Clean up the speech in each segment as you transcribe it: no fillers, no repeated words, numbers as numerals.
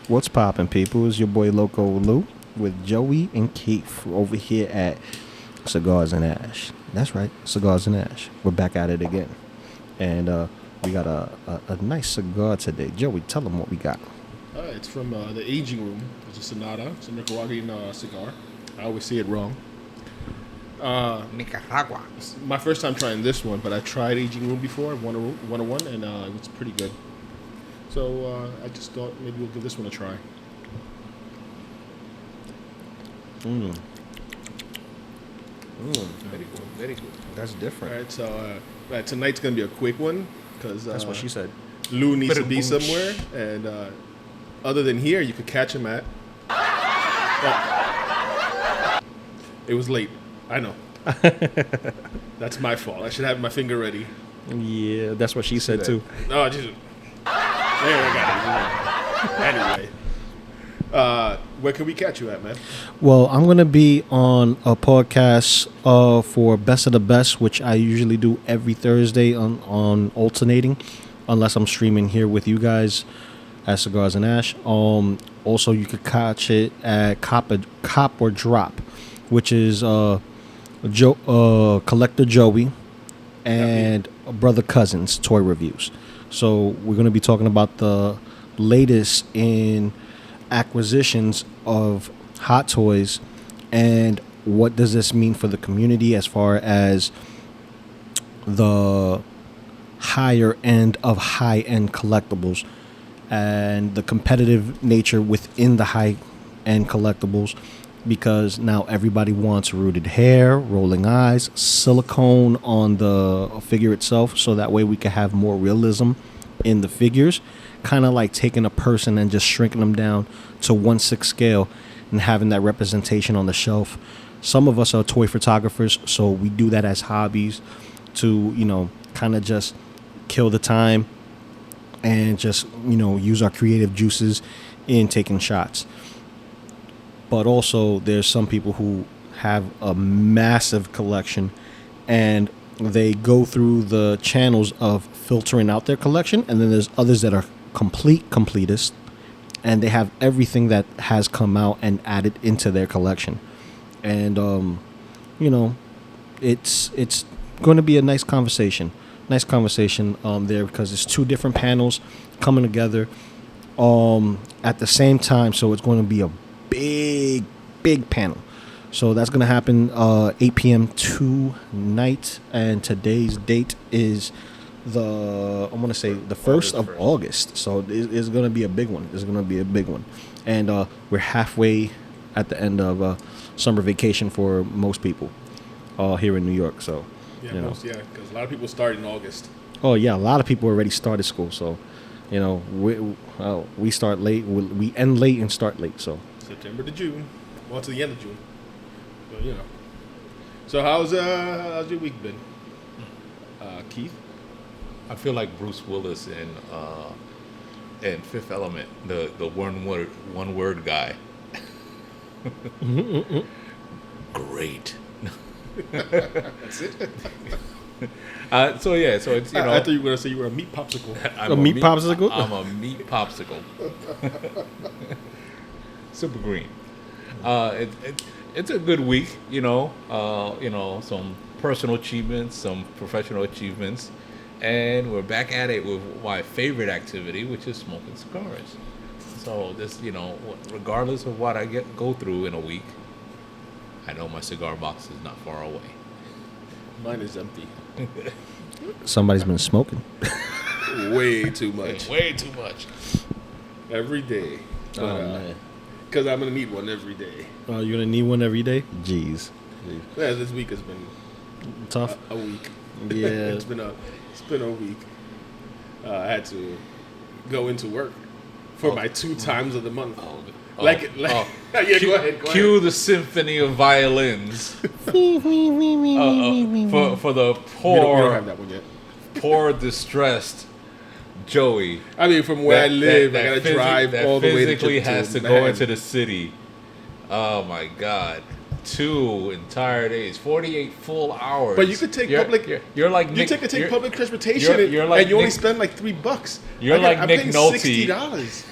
What's poppin', people? It's your boy Loco Lou with Joey and Keith over here at Cigars and Ash. That's right, Cigars and Ash. We're back at it again. And we got a nice cigar today. Joey, tell them what we got. It's from the Aging Room. It's a Sonata. It's a Nicaraguan cigar. I always say it wrong. Nicaragua. It's my first time trying this one, but I tried Aging Room before, 101, and it was pretty good. So I just thought maybe we'll give this one a try. Mmm. Very good, very good. That's All different. right, so tonight's going to be a quick one because That's what she said. Lou needs to be somewhere, and other than here, you could catch him at... It was late. I know. That's my fault. I should have my finger ready. Yeah, that's what she said too. No, just... There, I got it. Anyway. Where can we catch you at, man? Well, I'm going to be on a podcast for Best of the Best, which I usually do every Thursday on alternating, unless I'm streaming here with you guys at Cigars and Ash. Also, you could catch it at Cop or Drop, which is Collector Joey and Brother Cousins Toy Reviews. So we're going to be talking about the latest in acquisitions of hot toys and what does this mean for the community as far as the higher end of high-end collectibles and the competitive nature within the high-end collectibles, because now everybody wants rooted hair, rolling eyes, silicone on the figure itself, so that way we can have more realism in the figures, kind of like taking a person and just shrinking them down to 1/6 scale and having that representation on the shelf. Some of us are toy photographers, so we do that as hobbies to, kind of just kill the time and just, use our creative juices in taking shots. But also there's some people who have a massive collection and they go through the channels of filtering out their collection, and then there's others that are completists, and they have everything that has come out and added into their collection. And it's going to be a nice conversation there, because it's two different panels coming together at the same time, so it's going to be a big panel. So that's going to happen 8 p.m. tonight, and today's date is the 1st of August. So it's going to be a big one. And we're halfway at the end of summer vacation for most people here in New York. So because a lot of people start in August. Oh yeah, a lot of people already started school. So we start late. We end late and start late. So September to June, well, to the end of June. But So how's your week been, Keith? I feel like Bruce Willis in Fifth Element, the one word guy. Great. That's it. So it's I thought you were gonna say you were a meat popsicle. I'm a meat popsicle. I'm a meat popsicle. Super green. It's a good week, some personal achievements, some professional achievements, and we're back at it with my favorite activity, which is smoking cigars. So this, regardless of what I go through in a week, I know my cigar box is not far away. Mine is empty. somebody's been smoking. Way too much. Way too much. Every day. Oh man. Because I'm going to need one every day. Oh, you're going to need one every day? Jeez. Yeah, this week has been Tough. a week. Yeah. It's been a week. I had to go into work for my 2 times of the month. Yeah, go ahead. Cue the symphony of violins. For the We don't have that one yet. poor distressed Joey. I mean, from where I live, I gotta drive all the way to physically has to go into the city. Oh my God. 2 entire days, 48 full hours. But you could take public. You're like you Nick, take public transportation, you're like and you only Nick, spend like $3. You're like I'm Nick paying Nolte. $60.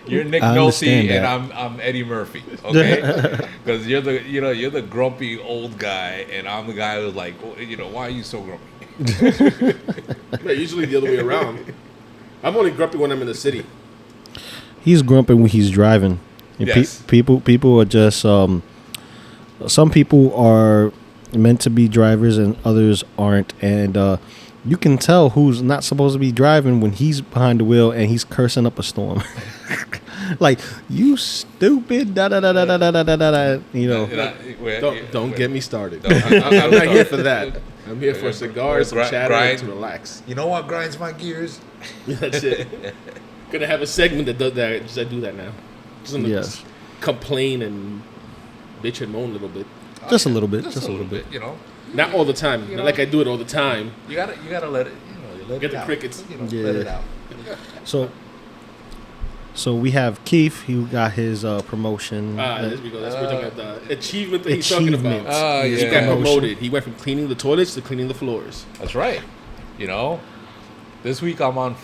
You're Nick I Nolte understand and that. I'm Eddie Murphy, okay? Because you're the grumpy old guy, and I'm the guy who's like, why are you so grumpy? Yeah, usually the other way around. I'm only grumpy when I'm in the city. He's grumpy when he's driving. And Yes. People are just some people are meant to be drivers and others aren't, and you can tell who's not supposed to be driving when he's behind the wheel and he's cursing up a storm. Like, you stupid da da da da da da da da. Don't get me started. I'm not here for that. I'm here for cigars, some chatter, and to relax. You know what grinds my gears? That's it. Gonna have a segment that does that. Just I do that now. Just gonna Yes. complain and bitch and moan a little bit. Just a little bit. Just Just a little bit, Not all the time. Not like I do it all the time. You gotta let it. You let Get it the out. crickets. Yeah. Let it out. So we have Keith. He got his promotion. There we go. That's what we're talking about. The achievement that he's talking Achievement. about. He yeah. got Promotion. promoted. He went from cleaning the toilets to cleaning the floors. That's right. This week I'm on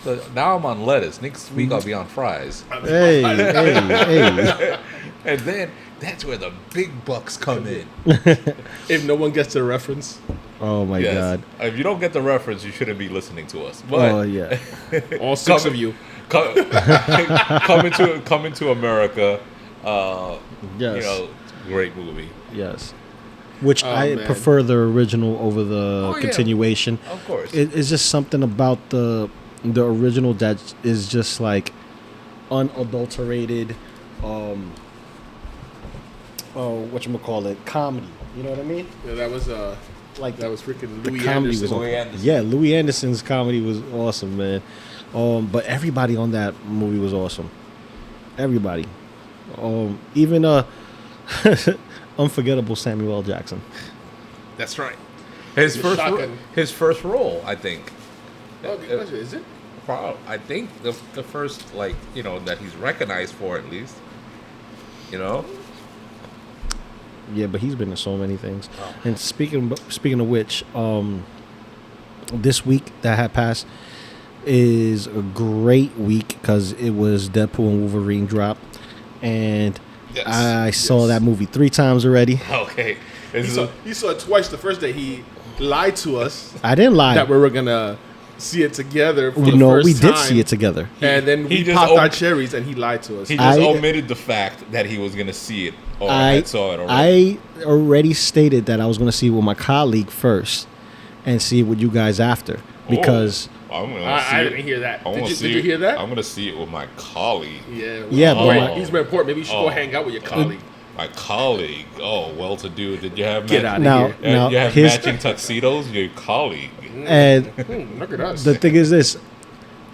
lettuce. Next week I'll be on fries. Hey, hey. And then that's where the big bucks come in. If no one gets the reference, Oh my Yes. God. If you don't get the reference, you shouldn't be listening to us. But Oh yeah. all six of you. Coming to America. Yes. Great movie. Yes. Which Oh, I man. prefer the original over the yeah. continuation. Of course. It's just something about the original that is just like unadulterated. Whatchamacallit, comedy. You know what I mean? Yeah, that was Like that was freaking the Louis comedy Anderson. was on. Louis Anderson. Yeah, Louis Anderson's comedy was awesome, man. But everybody on that movie was awesome. Everybody. Even unforgettable Samuel L. Jackson. That's right. His Shotgun. first role, I think. Oh, good question. Is it? I think the first that he's recognized for at least. Yeah, but he's been in so many things. Oh. And speaking of which, this week that had passed is a great week because it was Deadpool and Wolverine drop, and Yes. I saw that movie 3 times already. Okay. He saw it twice the first day. He lied to us I didn't lie. that we were gonna see it together for the No, first we time. did see it together. And then he we just popped opened- our cherries, and he lied to us. He just I- omitted the fact that he was going to see it or I had saw it already. I already stated that I was going to see it with my colleague first, and see it with you guys after because. I'm gonna see I it. didn't hear that. I wanna Did see you it. hear that? I'm gonna see it with my colleague. Yeah. Yeah, but right. my- He's very important. Maybe you should go hang out with your colleague. My colleague. Oh, well to do. Did you have Get out of Now, here. now you have his matching tuxedos? Your colleague. and Look at us. the thing is this: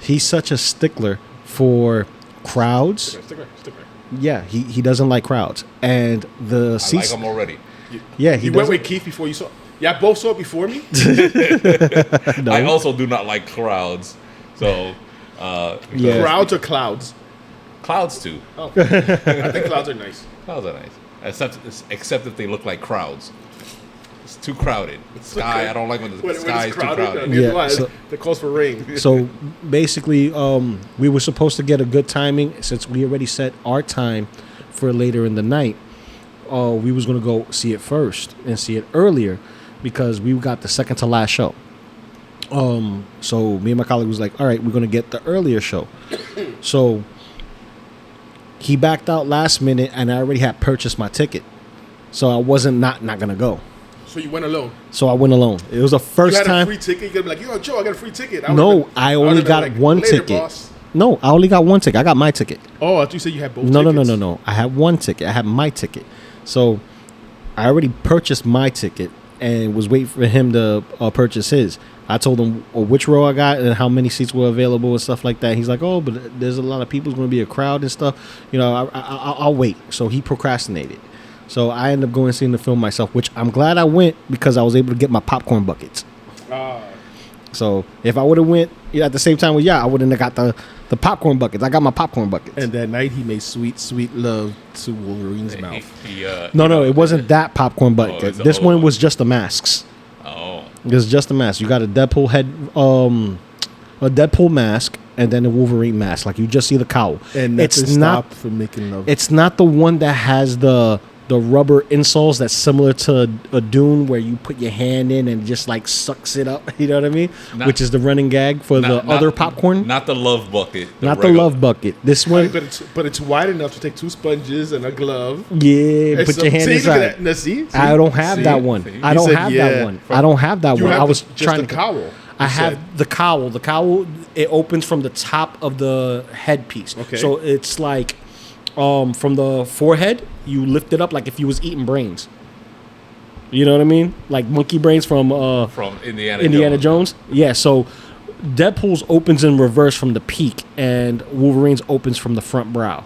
he's such a stickler for crowds. Sticker. Yeah, he doesn't like crowds, and the I like seats. him already. Yeah, he You went doesn't. with Keith before you saw. Yeah, both saw it before me. No. I also do not like crowds. So, Yeah. Crowds or clouds? clouds too. Oh, I think clouds are nice. Clouds are nice, except if they look like crowds. It's too crowded. Sky, I don't like when the When sky it's is too crowded, crowded. Yeah, so- that calls for rain. So basically, we were supposed to get a good timing since we already set our time for later in the night. We was gonna go see it first and see it earlier because we got the second to last show. So me and my colleague was like, all right, we're gonna get the earlier show. So he backed out last minute, and I already had purchased my ticket, so I wasn't not gonna go. So you went alone. So I went alone. It was the You first had a time. free ticket. You could be like, yo, Joe, I got a free ticket. No, I only would've been got like, one "Later, ticket. boss." No, I only got one ticket. I got my ticket. Oh, I thought you said you had both No, tickets. no. I had one ticket. I had my ticket. So I already purchased my ticket and was waiting for him to purchase his. I told him which row I got and how many seats were available and stuff like that. He's like, oh, but there's a lot of people. It's going to be a crowd and stuff. You know, I'll wait. So he procrastinated. So I ended up going and seeing the film myself, which I'm glad I went because I was able to get my popcorn buckets. So if I would have went at the same time with I wouldn't have got the popcorn buckets. I got my popcorn buckets. And that night he made sweet, sweet love to Wolverine's mouth. No, it wasn't that popcorn bucket. it's the This old one one. was just the masks. Oh, It was just a mask. You got a Deadpool head, a Deadpool mask, and then the Wolverine mask. Like you just see the cowl. And it's not stop from making love. It's not the one that has the rubber insoles that's similar to a Dune where you put your hand in and just like sucks it up. You know what I mean? Which is the running gag for the other popcorn. Not the love bucket. Not the love bucket. This one. But it's wide enough to take 2 sponges and a glove. Yeah, And put your hand inside. See? I don't have that one. I don't have that one. I don't have that one. I was trying to cowl. I have the cowl. The cowl, it opens from the top of the headpiece. Okay. So it's like from the forehead, you lift it up like if you was eating brains. You know what I mean? Like monkey brains from Indiana Jones. Yeah, so Deadpool's opens in reverse from the peak, and Wolverine's opens from the front brow.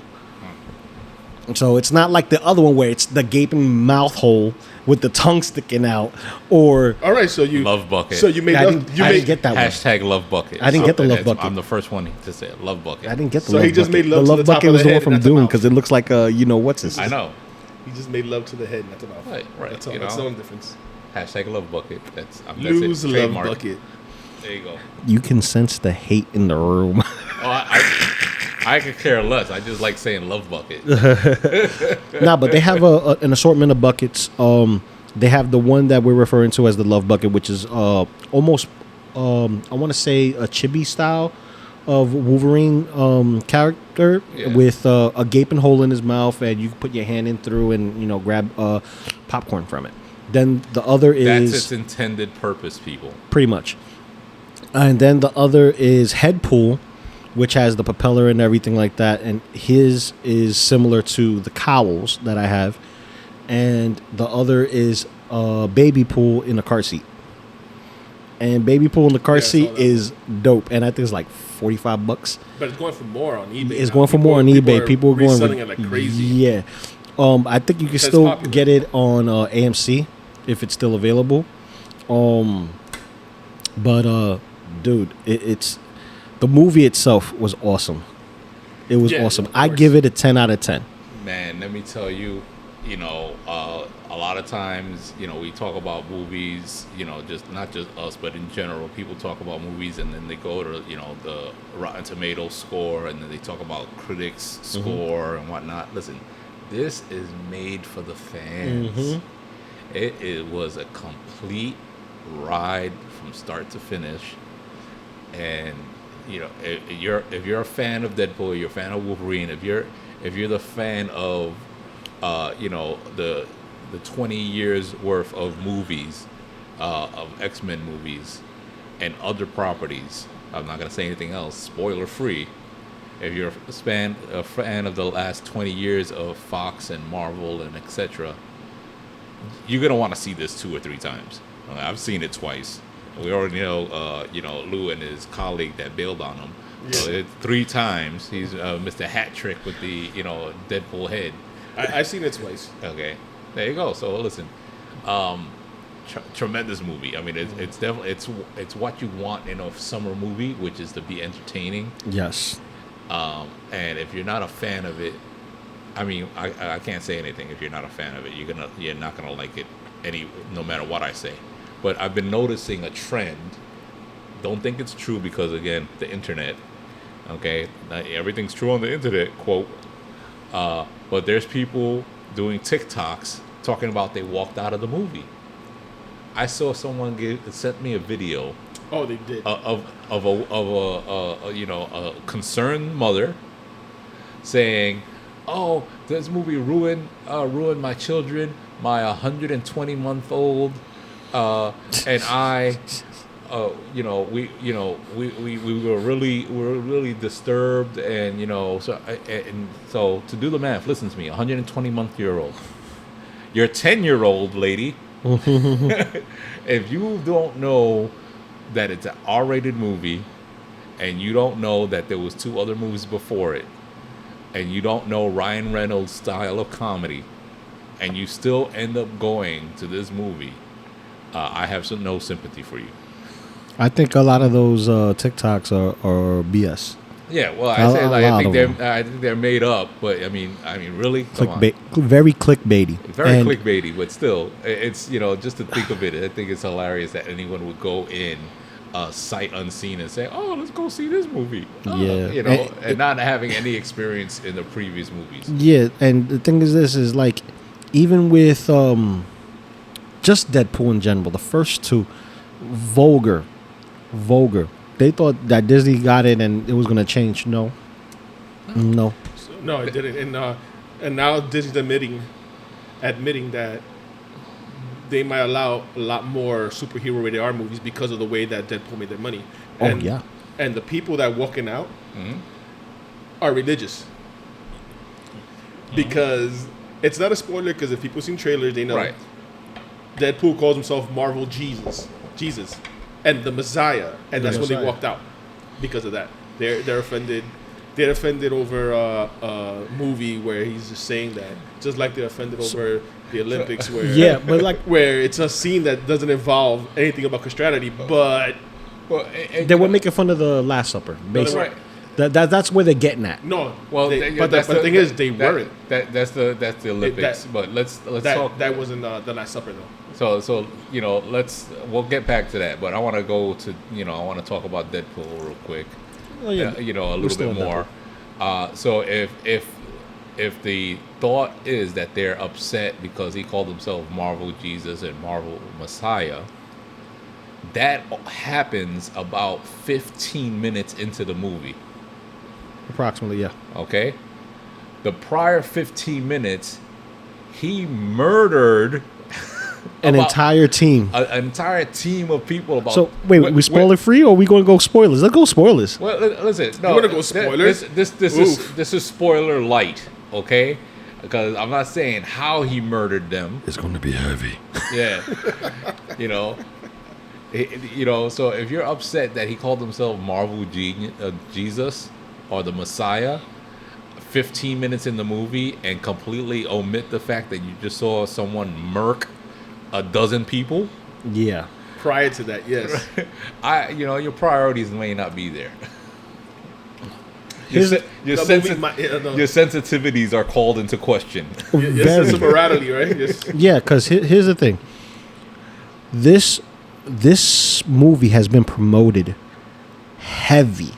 So it's not like the other one where it's the gaping mouth hole with the tongue sticking out, or all right. So you love bucket. So you made. I didn't get that hashtag love bucket. I didn't get the love bucket. I'm the first one to say it, love bucket. I didn't get the so love he just bucket. made love the to love the top bucket of was the the one head from and not the Dune mouth. because it looks like what's this? I know. He just made love to the head, not the mouth. Right. That's all. You That's know? the only difference. Hashtag love bucket. That's Lose it. love Trademark. bucket. There you go. You can sense the hate in the room. I could care less. I just like saying love bucket. Nah, but they have an assortment of buckets. They have the one that we're referring to as the love bucket, which is almost, I want to say, a chibi style of Wolverine character with a gaping hole in his mouth, and you can put your hand in through and grab popcorn from it. Then the other is that's its intended purpose, people. Pretty much. And then the other is Headpool, which has the propeller and everything like that, and his is similar to the cowls that I have. And the other is Baby Pool in a car seat. And Baby Pool in the car seat is dope, and I think it's like $45. But it's going for more on eBay. It's going for more on eBay. People are going selling it like crazy. Yeah, I think you can still get it on AMC if it's still available. But dude, it's the movie itself was awesome. It was awesome. I give it a 10 out of 10. Man, let me tell you, a lot of times, we talk about movies, just not just us, but in general, people talk about movies and then they go to, the Rotten Tomatoes score and then they talk about critics' score and whatnot. Listen, this is made for the fans. It was a complete ride from start to finish. And, if you're a fan of Deadpool, you're a fan of Wolverine, if you're the fan of the 20 years worth of movies, of X-Men movies and other properties, I'm not going to say anything else, spoiler free. If you're a fan of the last 20 years of Fox and Marvel and etc., you're going to want to see this 2 or 3 times. I've seen it twice. We already know, Lou and his colleague that bailed on him. Yeah. So 3 times. He's Mr. Hat Trick with the, Deadpool head. I've seen it twice. Okay, there you go. So listen, tremendous movie. I mean, it's definitely it's what you want in a summer movie, which is to be entertaining. Yes. And if you're not a fan of it, I mean, I can't say anything. If you're not a fan of it, you're not gonna like it no matter what I say. But I've been noticing a trend. Don't think it's true because again, the internet. Okay, everything's true on the internet. Quote. But there's people doing TikToks talking about they walked out of the movie. I saw someone sent me a video. Oh, they did. Of a concerned mother saying, "Oh, this movie ruined my children, my 120-month-old, and I." We were really disturbed, and so to do the math, listen to me, 120-month-year-old, you're a 10-year-old lady. If you don't know that it's an R-rated movie, and you don't know that there was 2 other movies before it, and you don't know Ryan Reynolds' style of comedy, and you still end up going to this movie, I have no sympathy for you. I think a lot of those TikToks are BS. Yeah, well, I think they're made up, but I mean, really, clickbait, very clickbaity, clickbaity. But still, it's just to think of it, I think it's hilarious that anyone would go in sight unseen and say, "Oh, let's go see this movie." Yeah. You know, and not having any experience in the previous movies. Yeah, and the thing is like, even with just Deadpool in general, the first two, vulgar. They thought that Disney got it and it was gonna change. No. No, it didn't. And now Disney's admitting that they might allow a lot more superhero rated R movies because of the way that Deadpool made their money. And, yeah. And the people that walking out are religious. Because it's not a spoiler, because if people seen trailers, they know. Right. Deadpool calls himself Marvel Jesus, and the Messiah, and that's when they walked out because of that. They're offended. They're offended over a movie where he's just saying that, just like they're offended over the Olympics, where but like where it's a scene that doesn't involve anything about Christianity, but they were making fun of the Last Supper, basically. Right. That's where they're getting at. No, well, but the thing is, they weren't. That's the Olympics. But let's talk. That wasn't the Last Supper though. So you know, we'll get back to that. But I want to go to I want to talk about Deadpool real quick. Well, yeah, a little bit more. So if the thought is that they're upset because he called himself Marvel Jesus and Marvel Messiah, that happens about 15 minutes into the movie. Approximately, yeah. Okay? The prior 15 minutes, he murdered an entire team. An entire team of people. So, wait, we spoiler free, or are we going to go spoilers? Let's go spoilers. Well, listen. No, you want to go spoilers? This is spoiler light, okay? Because I'm not saying how he murdered them. It's going to be heavy. Yeah. So if you're upset that he called himself Marvel Jesus or the Messiah 15 minutes in the movie and completely omit the fact that you just saw someone murk a dozen people. Yeah. Prior to that, yes. Your priorities may not be there. Your sensitivities are called into question. Your sense of morality, right? Yes. Yeah, because here's the thing. This movie has been promoted heavy,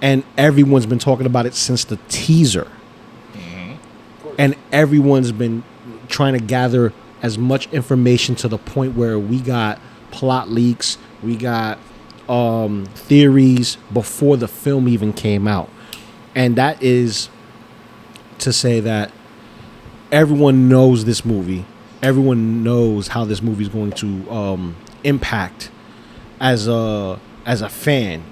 and everyone's been talking about it since the teaser. And everyone's been trying to gather as much information to the point where we got plot leaks, we got theories before the film even came out. And that is to say that everyone knows this movie. Everyone knows how this movie is going to impact as a fan.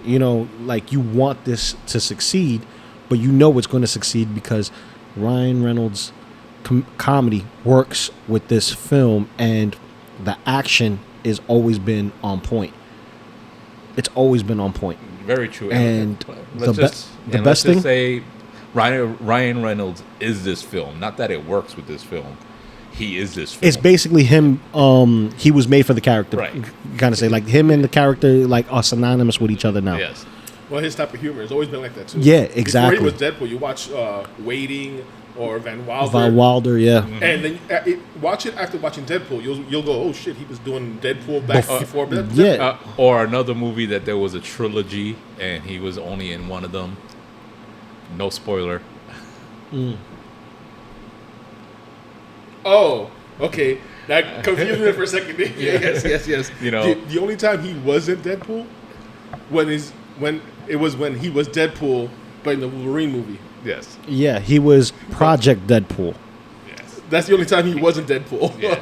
Like, you want this to succeed, but you know it's going to succeed because Ryan Reynolds' comedy works with this film, and the action has always been on point. It's always been on point. Very true. And the best thing, just say Ryan Reynolds is this film. Not that it works with this film. He is this film. It's basically him. He was made for the character. Right. Kind of say, like, him and the character are synonymous with each other now. Yes. Well, his type of humor has always been like that too. Yeah, exactly. Before he was Deadpool, you watch Waiting or Van Wilder. Van Wilder, yeah. Mm-hmm. And then watch it after watching Deadpool. You'll go, oh shit, he was doing Deadpool before Deadpool. Yeah. Or another movie that there was a trilogy and he was only in one of them. No spoiler. Oh, okay. That confused me for a second. Yes. The only time he wasn't Deadpool when he was Deadpool, but in the Wolverine movie. Yes. Yeah, he was Project Deadpool. Yes. That's the only time he wasn't Deadpool. Yeah.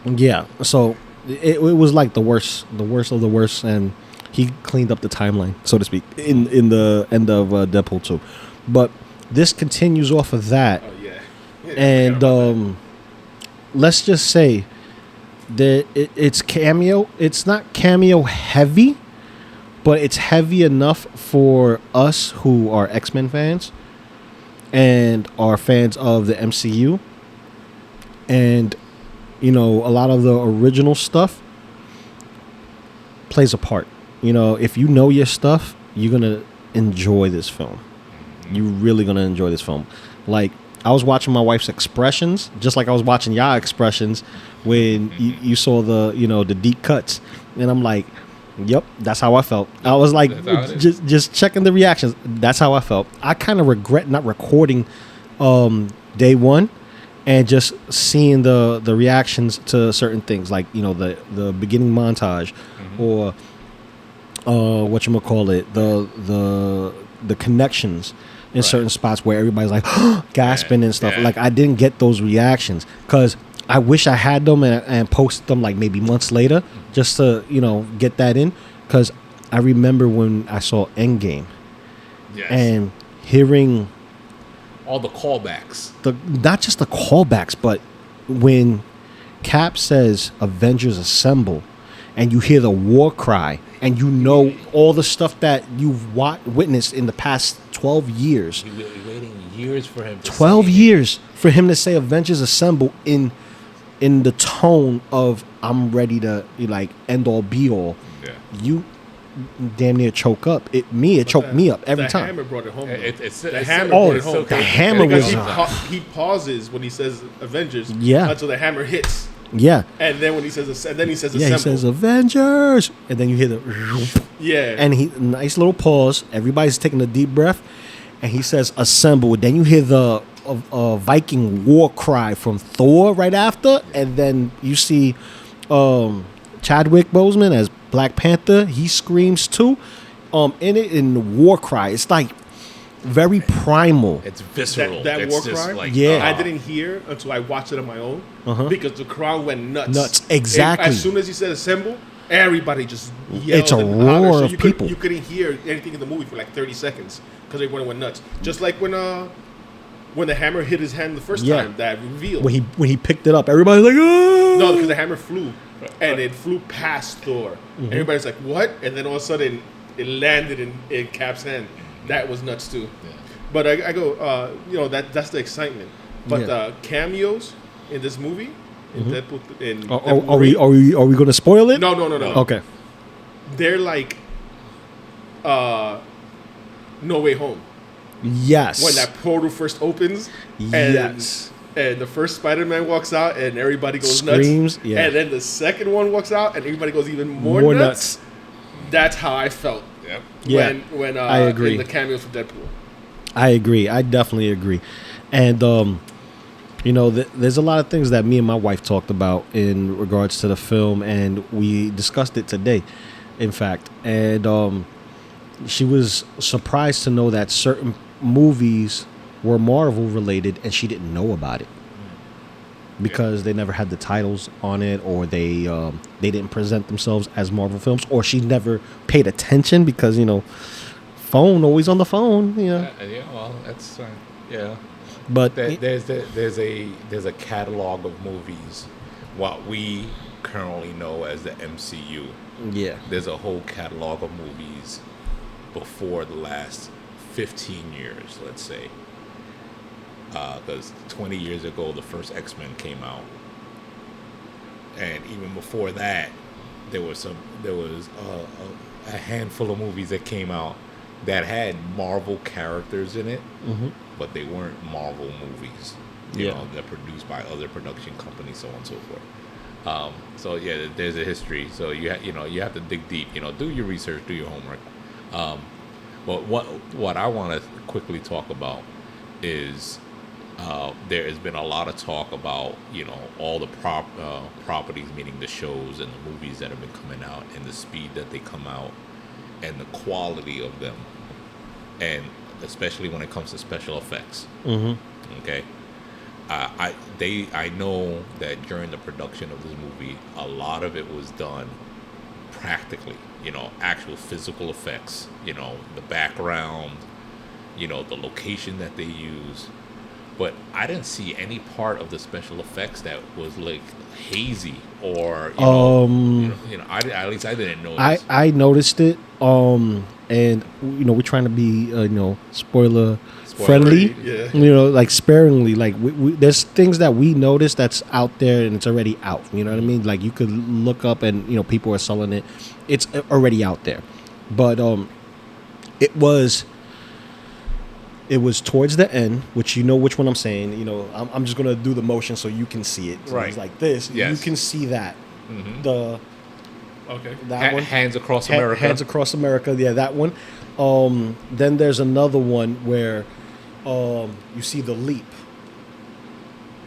Yeah. So it was like the worst of the worst, and he cleaned up the timeline, so to speak, in the end of Deadpool 2. But this continues off of that. Oh yeah. And let's just say that it's cameo. It's not cameo heavy, but it's heavy enough for us who are X-Men fans and are fans of the MCU. And, a lot of the original stuff plays a part. If you know your stuff, you're going to enjoy this film. You're really going to enjoy this film. Like, I was watching my wife's expressions, just like I was watching y'all expressions when you saw the deep cuts. And I'm like, Yep, that's how I felt. I was like, just checking the reactions. That's how I felt. I kind of regret not recording day one and just seeing the reactions to certain things, like the beginning montage, or whatchamacallit, the connections in certain spots where everybody's like gasping and stuff. Like, I didn't get those reactions because I wish I had them and posted them like maybe months later just to get that in, because I remember when I saw Endgame and hearing all the callbacks, not just the callbacks, but when Cap says Avengers Assemble and you hear the war cry and all the stuff that you've witnessed in the past 12 years. You're waiting years for him to 12 years for him to say Avengers Assemble in the tone of I'm ready to end all be all. Yeah. You damn near choke up. It choked me up every time. The hammer brought it home. The hammer was. He pauses when he says Avengers. Yeah. Until the hammer hits. Yeah. And then when he says Assemble. He says Avengers, and then you hear the. Yeah. And nice little pause. Everybody's taking a deep breath, and he says Assemble. Then you hear the Viking war cry from Thor right after, and then you see Chadwick Boseman as Black Panther. He screams too. In the war cry, it's like very primal. It's visceral. That war cry. I didn't hear until I watched it on my own because the crowd went nuts. Exactly. As soon as he said Assemble, everybody just yelled. It's a roar of people. You couldn't hear anything in the movie for like 30 seconds because everyone went nuts. Just like when the hammer hit his hand the first time, that reveal. When he picked it up, everybody's like, oh! No, because the hammer flew, and it flew past Thor. Mm-hmm. Everybody's like, what? And then all of a sudden, it landed in Cap's hand. That was nuts too. Yeah. But I go, that's the excitement. But cameos in this movie, in Deadpool, are we going to spoil it? No. Okay. They're like, No Way Home. Yes. When that portal first opens. And the first Spider-Man walks out and everybody goes Screams, nuts. Yeah. And then the second one walks out and everybody goes even more nuts. That's how I felt. Yep. When I agree. In the cameos for Deadpool. I agree. I definitely agree. And there's a lot of things that me and my wife talked about in regards to the film, and we discussed it today, in fact. And she was surprised to know that certain movies were Marvel related and she didn't know about it because they never had the titles on it, or they didn't present themselves as Marvel films, or she never paid attention because phone always on the phone. Well, that's yeah. But there's a catalog of movies, what we currently know as the MCU. Yeah, there's a whole catalog of movies before the last 15 years, let's say. Because 20 years ago, the first X-Men came out. And even before that, there was a handful of movies that came out that had Marvel characters in it, but they weren't Marvel movies. You know, they're produced by other production companies, so on and so forth. So yeah, there's a history. So you have to dig deep. Do your research, do your homework. But what I want to quickly talk about is there has been a lot of talk about all the properties, meaning the shows and the movies that have been coming out, and the speed that they come out, and the quality of them, and especially when it comes to special effects. Okay, I know that during the production of this movie, a lot of it was done practically. Actual physical effects. The background. The location that they use. But I didn't see any part of the special effects that was like hazy or at least I didn't notice. I noticed it. And we're trying to be spoiler friendly. Yeah. Like sparingly. Like we there's things that we noticed that's out there and it's already out. You know what I mean? Like you could look up and people are selling it. It's already out there. But it was towards the end, which which one I'm saying. I'm just gonna do the motion so you can see it. So right. It's like this. Yes. You can see that. Mm-hmm. The Okay. That one. Hands Across America. Hands Across America. Yeah, that one. Then there's another one where you see the leap.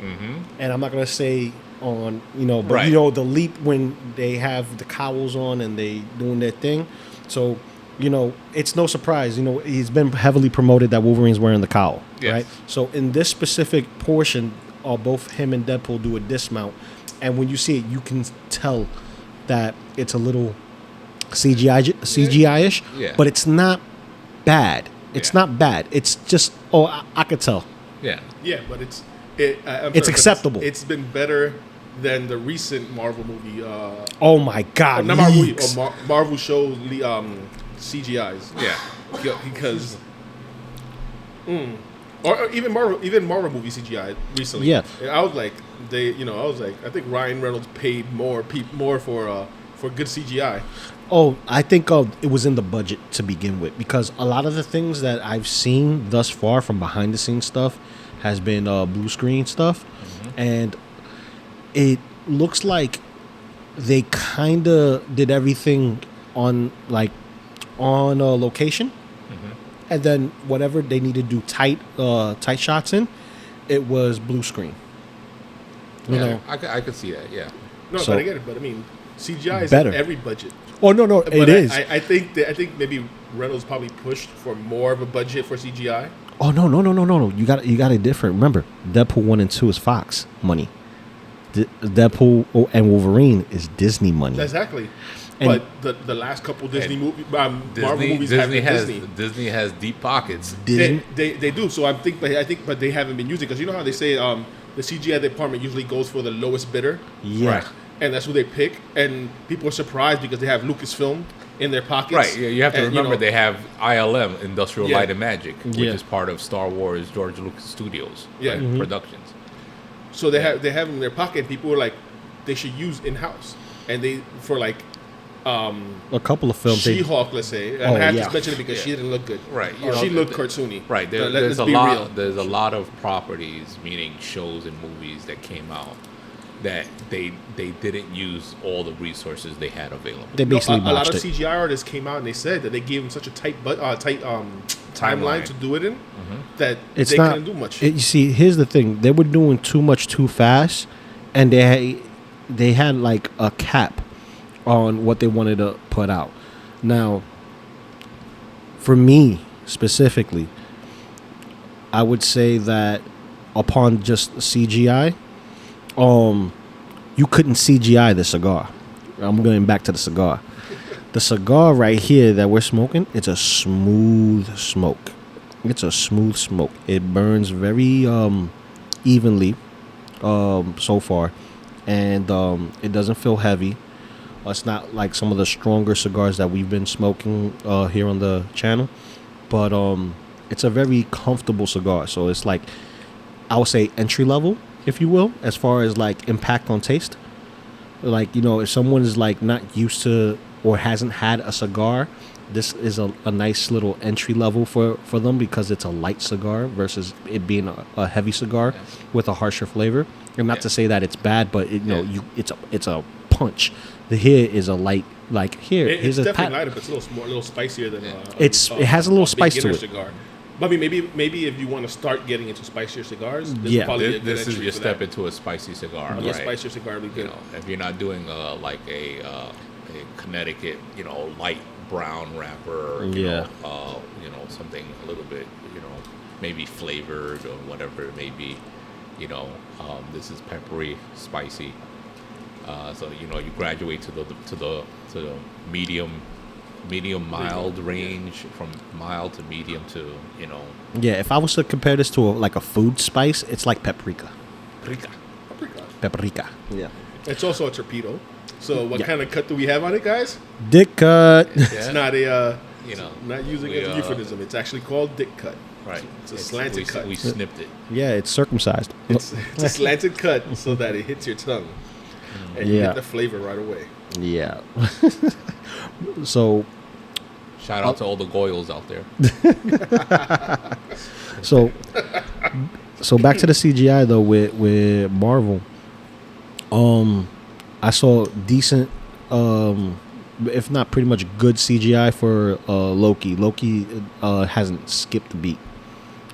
Mm-hmm. And I'm not gonna say on but Right. the leap when they have the cowls on and they doing their thing. So it's no surprise. He's been heavily promoted that Wolverine's wearing the cowl, Yes. right? So in this specific portion, both him and Deadpool do a dismount, and when you see it, you can tell that it's a little CGI-ish, Yeah. but it's not bad. It's Yeah. not bad. It's just I could tell. Yeah. Yeah, but I'm It's sorry, but acceptable. It's been better than the recent Marvel movie. Oh my God! Not Marvel movie, leaks. Marvel show CGIs. Yeah. Because, or even Marvel movie CGI recently. Yeah. And I was like, I think Ryan Reynolds paid more for good CGI. Oh, I think it was in the budget to begin with, because a lot of the things that I've seen thus far from behind the scenes stuff has been blue screen stuff, and it looks like they kind of did everything on location, and then whatever they needed to do tight shots in, it was blue screen. I could see that. Yeah. No, So- but I get it. But I mean, CGI is Better. in every budget. Oh no, But it is. I think maybe Reynolds probably pushed for more of a budget for CGI. Oh no. You got it different. Remember, Deadpool 1 and 2 is Fox money. Deadpool and Wolverine is Disney money. Exactly. And- But the last couple Disney Marvel movies have Disney been has Disney. Disney has deep pockets. Disney. They do. So I think they haven't been using, because you know how they say the CGI department usually goes for the lowest bidder. Yeah. Right. And that's who they pick, and people are surprised because they have Lucasfilm in their pockets. Right. Yeah, you have to And, remember they have ILM, Industrial Yeah. Light and Magic, which Yeah. is part of Star Wars George Lucas Studios. Yeah. Right, Productions. So they have them in their pocket. And people were like, they should use in house, and they for like A couple of films. She-Hulk, let's say. Oh, I have yeah. to mention it because she Yeah. didn't look good. Right. She looked cartoony. Right. Let's There's a be lot. real. There's a lot of properties, meaning shows and movies that came out that they didn't use all the resources they had available. They No, basically a lot botched of it. CGI artists came out and they said that they gave them such a tight timeline Timeline. to do it in that It's they not. couldn't do much. You see, here's the thing: they were doing too much too fast, and they had like a cap on what they wanted to put out. Now, for me specifically, I would say that upon just CGI, you couldn't CGI the cigar. I'm going back to the cigar. The cigar right here that we're smoking, it's a smooth smoke. It's a smooth smoke. It burns very evenly so far, and it doesn't feel heavy. It's not like some of the stronger cigars that we've been smoking here on the channel, but it's a very comfortable cigar. So it's like, I would say entry level, if you will, as far as like impact on taste. Like, if someone is like not used to or hasn't had a cigar, this is a nice little entry level for them, because it's a light cigar versus it being a heavy cigar with a harsher flavor. And not to say that it's bad, but it's a punch. The here is a light, like here. It's here's a definitely lighter, but it's a little spicier than It has a little spice to beginner it. cigar. But I mean, maybe if you want to start getting into spicier cigars, this Yeah. would probably be a good This is entry your for step that. into a spicy cigar. A Right. little spicier cigar would be You good. know, if you're not doing like a Connecticut, light brown wrapper, Yeah. something a little bit, maybe flavored or whatever it may be. This is peppery, spicy. So you graduate to the medium mild range, from mild to medium to Yeah, if I was to compare this to like a food spice, it's like paprika. Apricot. Paprika. Yeah. It's also a torpedo. So what Yeah. kind of cut do we have on it, guys? Dick cut. It's not a you not using we, it as a euphemism. It's actually called dick cut. right. It's a slanted cut. We snipped it. Yeah, it's circumcised. It's a slanted cut so that it hits your tongue, and you Yeah. get the flavor right away. Yeah. So Shout out to all the Goyles out there. So back to the CGI though with Marvel. I saw decent if not pretty much good CGI for Loki. Loki hasn't skipped a beat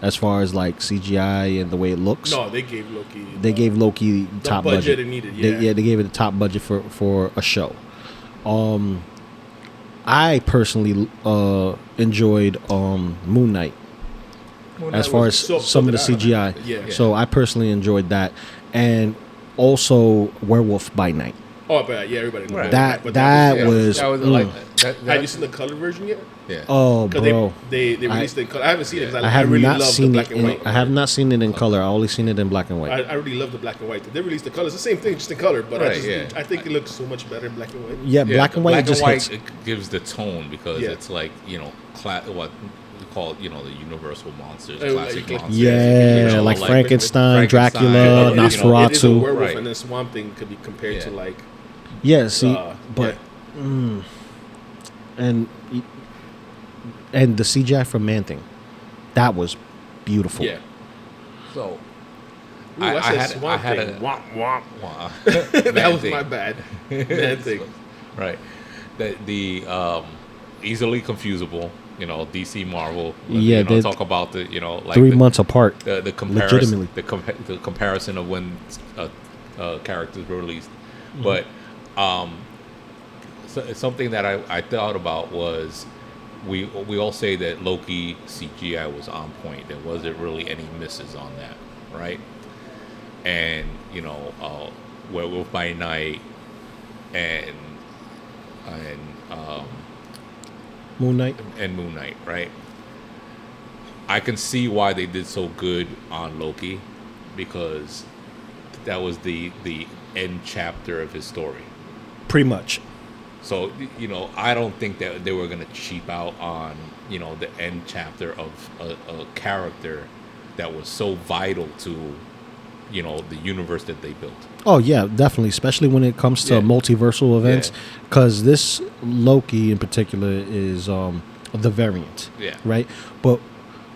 as far as like CGI and the way it looks. No, they gave Loki. They gave Loki top budget. It needed. Yeah, They gave it a top budget for a show. I personally enjoyed Moon Knight. As far as some of the CGI. Yeah. So I personally enjoyed that. And also Werewolf by Night. Oh, but yeah, everybody knows Right. That was like that. Have you seen the color version yet? Yeah. oh, Because bro. they released it in color. I haven't seen it because I I have really not love the seen black it. and white. I have not seen it in color. I only seen it in black and white. I really love the black and white. They released the color. It's the same thing, just in color. But Right, I think it looks so much better in black and white. Yeah, black and white Black just and white hits. it gives the tone because Yeah. it's like what we call the universal monsters, Oh, classic like- monsters. Yeah, you know, like like Frankenstein, Dracula, you know, It is a Nosferatu. werewolf, Right. and then Swamp Thing could be compared to Yeah. like. Yeah, see, yeah. and the CGI from Man Thing, that was beautiful. Yeah. So Ooh, I said I Swamp had Thing. Womp womp. Wow. That was my bad. Man Thing. Right. The easily confusable, DC Marvel. Yeah, they- talk about the like 3 months apart. the comparison, Legitimately. the comparison of when characters were released, Mm-hmm. but something that I thought about was we all say that Loki CGI was on point. There wasn't really any misses on that, right? And Werewolf by Night and Moon Knight. and Moon Knight, right? I can see why they did so good on Loki because that was the end chapter of his story. Pretty much. So, I don't think that they were going to cheap out on, the end chapter of a character that was so vital to, the universe that they built. Oh yeah, definitely. Especially when it comes to Yeah. multiversal events, because this Loki in particular is the variant. Yeah. Right. But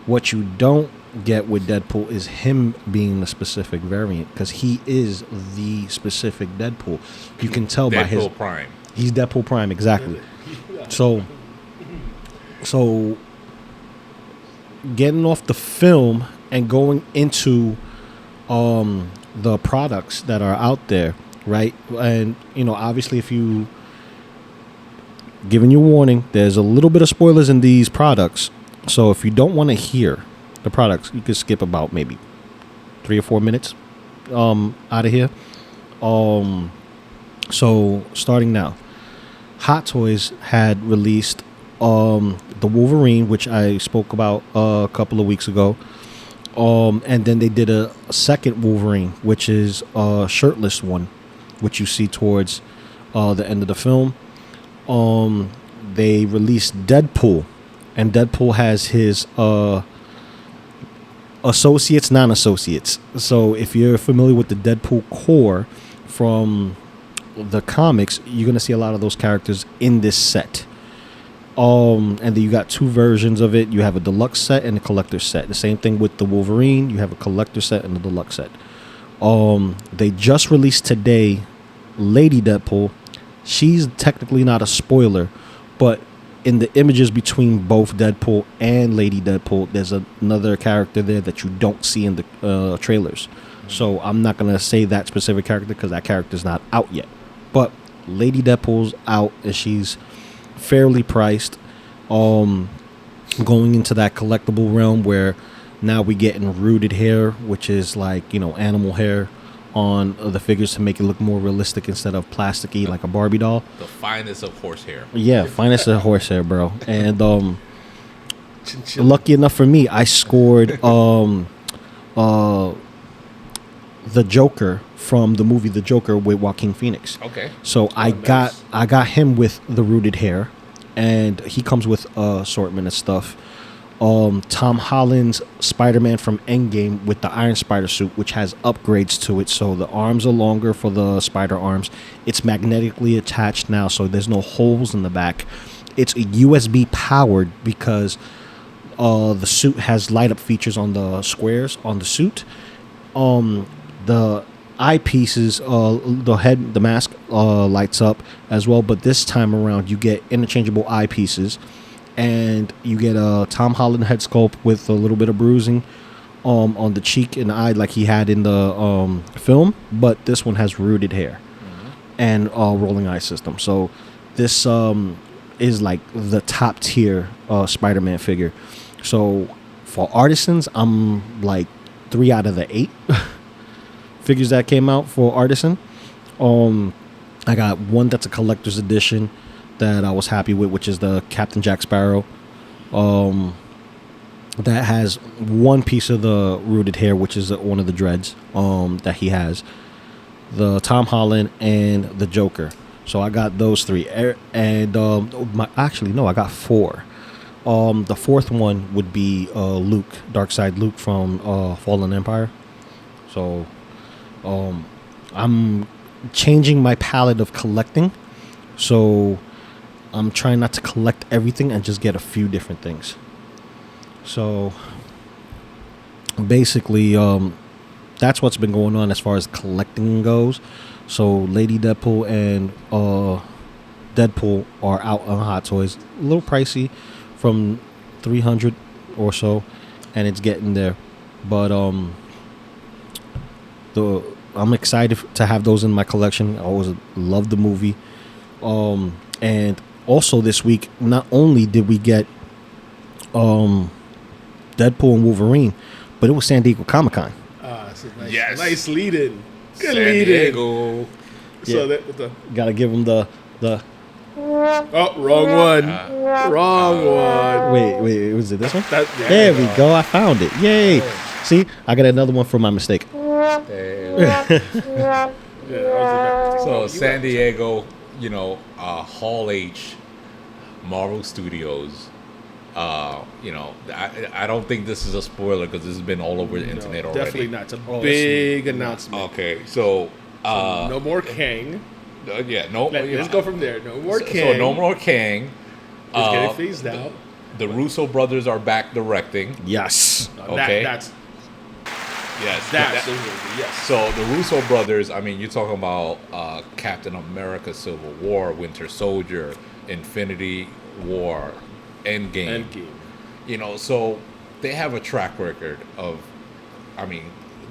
what you don't get with Deadpool is him being the specific variant, because he is the specific Deadpool. You can tell by his. Deadpool Prime. He's Deadpool Prime, exactly. So getting off the film and going into the products that are out there, right? And obviously, if you giving you warning, there's a little bit of spoilers in these products. So if you don't want to hear the products, you could skip about maybe 3 or 4 minutes out of here. So starting now, Hot Toys had released the Wolverine, which I spoke about a couple of weeks ago. And then they did a second Wolverine, which is a shirtless one, which you see towards the end of the film. They released Deadpool, and Deadpool has his associates, non-associates. So if you're familiar with the Deadpool core from the comics, you're going to see a lot of those characters in this set. And then you got 2 versions of it. You have a deluxe set and a collector set. The same thing with the Wolverine. You have a collector set and a deluxe set. They just released today Lady Deadpool. She's technically not a spoiler, but in the images between both Deadpool and Lady Deadpool, there's another character there that you don't see in the trailers. So I'm not going to say that specific character because that character's not out yet. But Lady Deadpool's out, and she's fairly priced. Going into that collectible realm where now we getting rooted hair, which is like animal hair on the figures to make it look more realistic instead of plasticky like a Barbie doll. The finest of horsehair. Yeah, finest of horsehair, bro. And Chinchilla. lucky enough for me, I scored the Joker from the movie The Joker with Joaquin Phoenix. Okay. So I got him with the rooted hair, and he comes with assortment of stuff. Tom Holland's Spider-Man from Endgame with the Iron Spider suit, which has upgrades to it. So the arms are longer for the spider arms. It's magnetically attached now, so there's no holes in the back. It's USB powered because the suit has light up features on the squares on the suit. The eyepieces, the mask lights up as well. But this time around, you get interchangeable eyepieces, and you get a Tom Holland head sculpt with a little bit of bruising on the cheek and the eye, like he had in the film. But this one has rooted hair and rolling eye system. So this is like the top tier Spider-Man figure. So for artisans, I'm like 3 out of the 8 figures that came out for artisan. I got one that's a collector's edition that I was happy with, which is the Captain Jack Sparrow. That has one piece of the rooted hair, which is one of the dreads that he has. The Tom Holland and the Joker. So I got those 3. And I got 4. The fourth one would be Luke, Darkseid Luke from Fallen Empire. So I'm changing my palette of collecting. So I'm trying not to collect everything and just get a few different things. So basically, that's what's been going on as far as collecting goes. So Lady Deadpool and Deadpool are out on Hot Toys. A little pricey, from $300 or so, and it's getting there. But I'm excited to have those in my collection. I always loved the movie. And also this week, not only did we get Deadpool and Wolverine, but it was San Diego Comic-Con. That's a nice lead-in. Good San lead-in. Diego. So Yeah. Gotta give them the Oh, wrong one. Wrong one. Wait, was it this one? There we go. I found it. Yay. See, I got another one for my mistake. So San Diego, Hall H, Marvel Studios. I don't think this is a spoiler because this has been all over the internet already. Definitely not. It's a big announcement. Okay, so no more Kang. Let's go from there. No more Kang. So no more Kang. It's getting phased out. The Russo brothers are back directing. Yes. Okay. Yes. So the Russo brothers, you're talking about Captain America, Civil War, Winter Soldier, Infinity War, Endgame. So they have a track record of,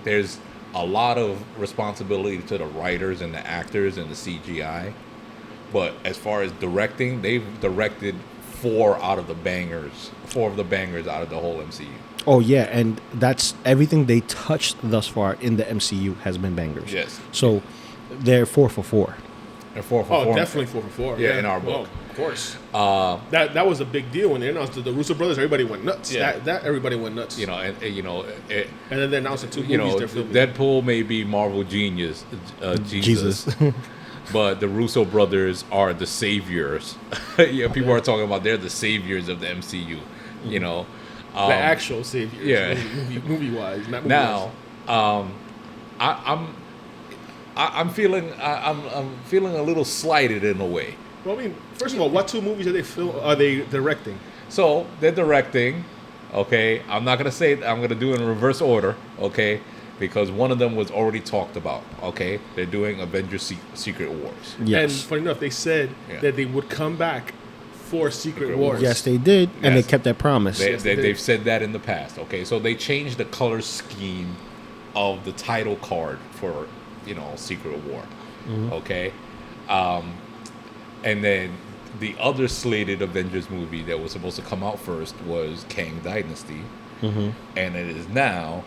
there's a lot of responsibility to the writers and the actors and the CGI. But as far as directing, they've directed 4 of the bangers out of the whole MCU. Oh, yeah, and that's everything they touched thus far in the MCU has been bangers. Yes. So they're 4 for 4. They're 4 for 4. Oh, definitely 4 for 4. Yeah, in our book. Of course. That was a big deal when they announced the Russo brothers. Everybody went nuts. Yeah. That everybody went nuts. And then they announced the 2 movies they're filming. Deadpool may be Marvel Jesus. But the Russo brothers are the saviors. People are talking about they're the saviors of the MCU. The actual saviors. Yeah. Movie wise, not movie now, I'm feeling a little slighted in a way. Well, first of all, what 2 movies are they directing? So they're directing. Okay, I'm not gonna say it. I'm gonna do it in reverse order. Okay, because one of them was already talked about. Okay, they're doing Avengers Secret Wars. Yes. And funny enough, they said that they would come back for Secret Wars. Yes, they did, and they kept that promise. They've said that in the past. Okay, so they changed the color scheme of the title card for Secret War. Mm-hmm. Okay, and then the other slated Avengers movie that was supposed to come out first was Kang Dynasty, Mm-hmm. and it is now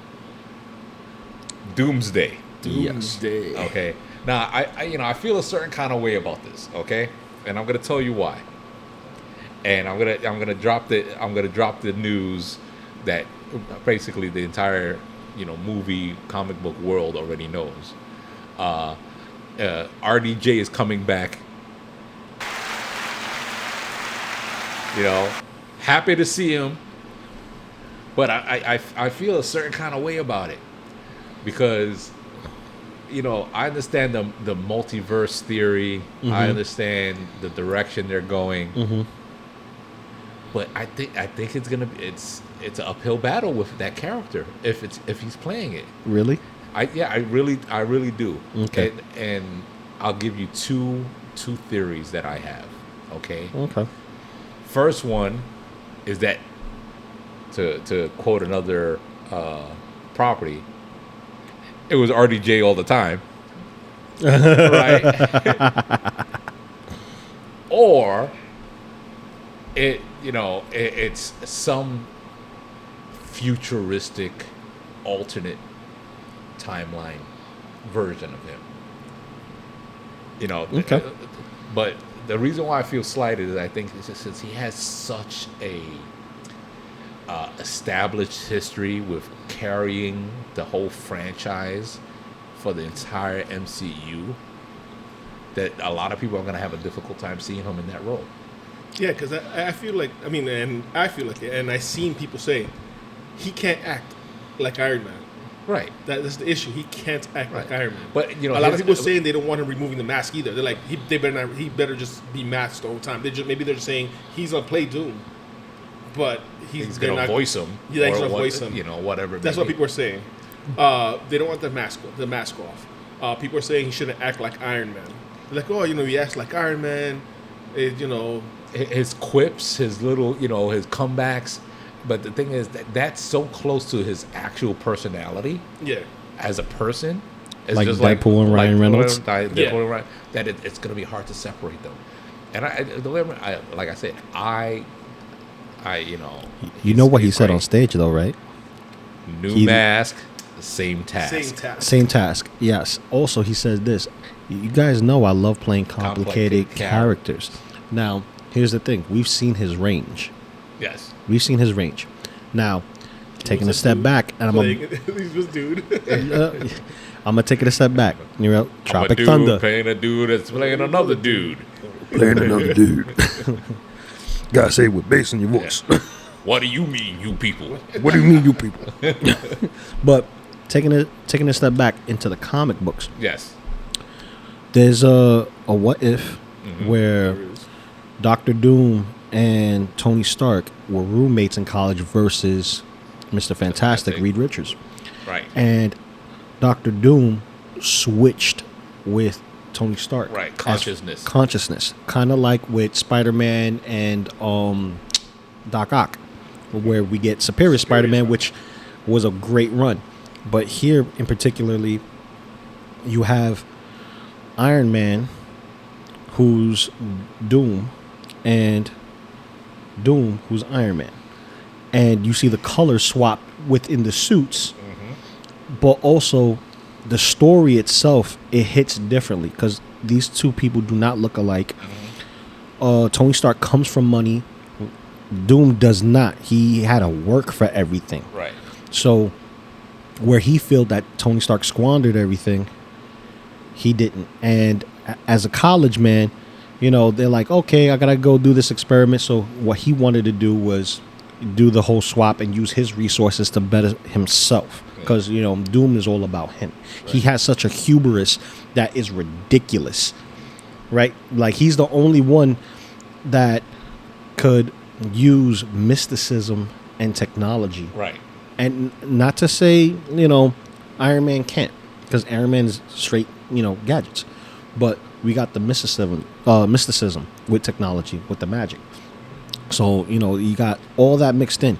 Doomsday. Doomsday. Okay. Now I feel a certain kind of way about this. Okay, and I'm gonna tell you why. And I'm gonna drop the news that basically the entire movie comic book world already knows. RDJ is coming back. Happy to see him, but I feel a certain kind of way about it because I understand the multiverse theory. Mm-hmm. I understand the direction they're going. Mm-hmm. But I think it's an uphill battle with that character if he's playing it. Really? I really do. Okay. And I'll give you two theories that I have. Okay. Okay. First one is that, to quote another property, it was RDJ all the time, right? Or it's some futuristic alternate timeline version of him. Okay. But the reason why I feel slighted is I think it's just since he has such a established history with carrying the whole franchise for the entire MCU, that a lot of people are going to have a difficult time seeing him in that role. Yeah, because I feel like, and I've seen people say he can't act like Iron Man. Right. That's the issue. He can't act like Iron Man. But a lot of people are saying they don't want him removing the mask either. They're like, he better just be masked the whole time. Maybe they're just saying he's gonna play Doom, but he's gonna voice him. Yeah, he's gonna voice him. Whatever. That's what people are saying. They don't want the mask off. People are saying he shouldn't act like Iron Man. They're like, he acts like Iron Man. His quips, his little, his comebacks. But the thing is that's so close to his actual personality. Yeah. As a person. It's like just Deadpool and Ryan Reynolds. That it's going to be hard to separate them. And like I said, you know what he said on stage though, right? New mask, same task. Same task. Yes. Also, he says this. You guys know I love playing complicated characters. Now, here's the thing. We've seen his range. Yes. We've seen his range. Now, taking a step back, and I'm going to take it a step back. Tropic Thunder. Playing a dude that's playing another dude. Gotta say it with bass in your voice. Yeah. What do you mean, you people? What do you mean, you people? But taking a step back into the comic books. Yes. There's a what if where Dr. Doom and Tony Stark were roommates in college versus Mr. Fantastic, Reed Richards. Right. And Dr. Doom switched with Tony Stark. Right. Consciousness. Kind of like with Spider-Man and Doc Ock, where we get Superior Spider-Man, which was a great run. But here, in particularly, you have Iron Man, who's Doom, and Doom, who's Iron Man. And you see the colors swap within the suits, but also the story itself, it hits differently because these two people do not look alike. Tony Stark comes from money. Doom does not. He had to work for everything. Right. So where he felt that Tony Stark squandered everything, he didn't. And as a college man, they're like, okay, I gotta go do this experiment. So what he wanted to do was do the whole swap and use his resources to better himself. Because, Doom is all about him. Right. He has such a hubris that is ridiculous. Right? Like, he's the only one that could use mysticism and technology. Right. And not to say, Iron Man can't. Because Iron Man is straight, gadgets. But we got the mysticism with technology, with the magic. So, you got all that mixed in.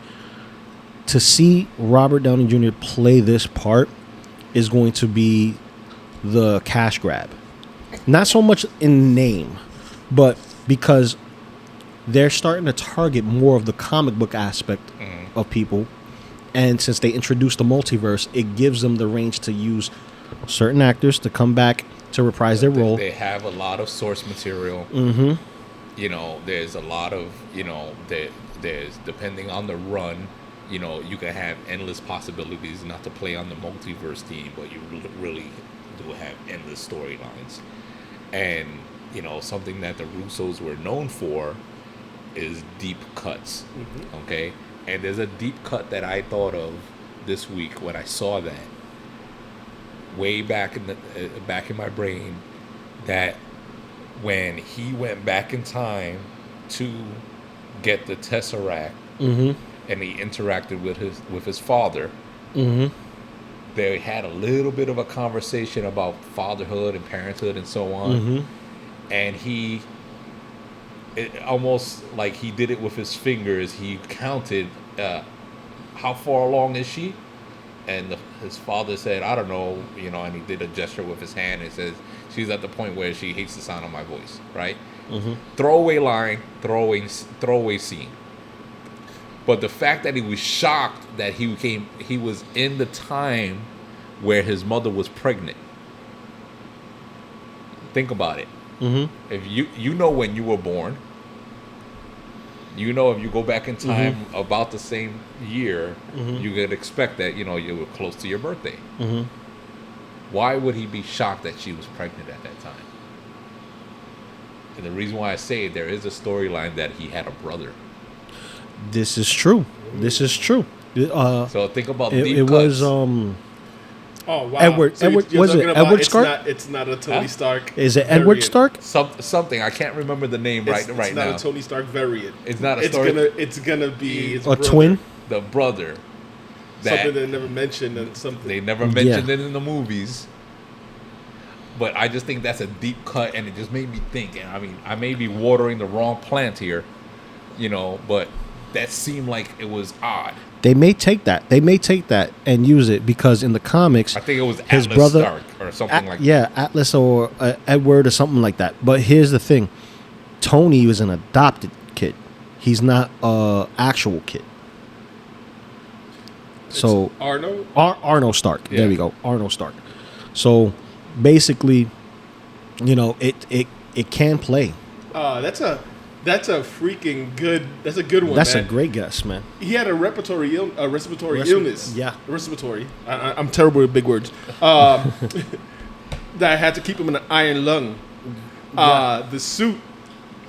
To see Robert Downey Jr. play this part is going to be the cash grab. Not so much in name, but because they're starting to target more of the comic book aspect of people. And since they introduced the multiverse, it gives them the range to use certain actors to come back to reprise their role. They have a lot of source material. There's a lot of, there's depending on the run, you can have endless possibilities, not to play on the multiverse theme, but you really do have endless storylines. And, something that the Russos were known for is deep cuts. Okay? And there's a deep cut that I thought of this week when I saw that. Way back in my brain, that when he went back in time to get the Tesseract, and he interacted with his father, they had a little bit of a conversation about fatherhood and parenthood and so on. Mm-hmm. And it almost like he did it with his fingers. He counted, how far along is she? And his father said, I don't know, and he did a gesture with his hand and says, she's at the point where she hates the sound of my voice, right? Mm-hmm. Throwaway line, throwaway scene. But the fact that he was shocked that he was in the time where his mother was pregnant. Think about it. Mm-hmm. If you know when you were born, if you go back in time about the same year, you could expect that you were close to your birthday. Mm-hmm. Why would he be shocked that she was pregnant at that time? And the reason why I say there is a storyline that he had a brother. This is true. So think about deep it cuts. was Oh wow! Edward. So Edward you're was it talking about Edward Stark? It's not a Tony Stark. Is it variant. Edward Stark? Something I can't remember the name right now. It's not a Tony Stark variant. It's not a It's story. It's gonna be his A brother. twin? The brother. Something they never mentioned and something. They never mentioned it in the movies. But I just think that's a deep cut, and it just made me think. And I mean, I may be watering the wrong plant here, but that seemed like it was odd. They may take that and use it because in the comics, I think it was his Atlas brother, Stark or something like that. Yeah, Atlas or Edward or something like that. But here's the thing: Tony was an adopted kid. He's not an actual kid. So Arnold. Arnold Stark. Yeah. There we go, Arnold Stark. So basically, it can play. That's a freaking good. That's a good one. That's man. a great guess, man. He had a respiratory illness. Yeah. Respiratory. I'm terrible with big words. That had to keep him in an iron lung. The suit